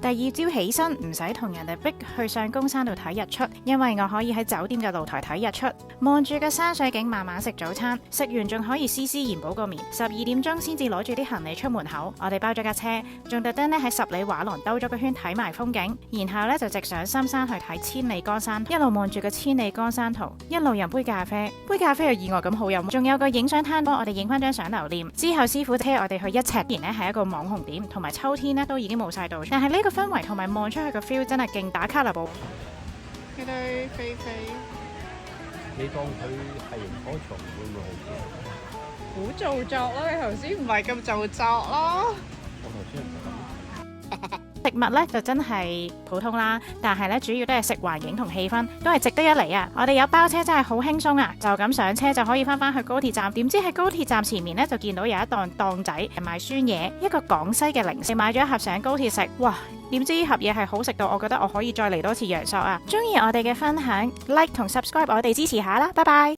第二朝起身唔使同人哋逼去上公山度睇日出，因為我可以喺酒店嘅露台睇日出，望住個山水景，慢慢食早餐，食完仲可以施施然補個眠。12點鐘先至攞住啲行李出門口，我哋包咗架車，仲特登咧喺十里畫廊兜咗個圈睇埋風景，然後咧就直上深山去睇千里江山，一路望住個千里江山圖，一路飲杯咖啡，杯咖啡又意外咁好飲，仲有個影相攤幫我哋影翻張相留念。之後師傅車我哋去一尺田咧係一個網紅點，同埋秋天咧都已經冇晒到，但係呢個氛圍同埋望出去個 feel 真係勁打卡啦噃。佢對肥肥，你當佢係螢火蟲會唔會好啲？好做作咯！你頭先唔係咁做作咯。我頭先唔係咁。食物咧就真係普通啦，但係咧主要都係食環境同氣氛，都係值得一嚟啊！我哋有包車真係好輕鬆啊，就咁上車就可以翻去高鐵站。點知喺高鐵站前面咧就見到有一檔仔賣酸嘢，一個廣西嘅零食，買咗一盒上高鐵食，哇！點知盒嘢係好食到，我覺得我可以再嚟多次陽朔啊！中意我哋嘅分享 ，like 同 subscribe 我哋支持下啦，拜拜。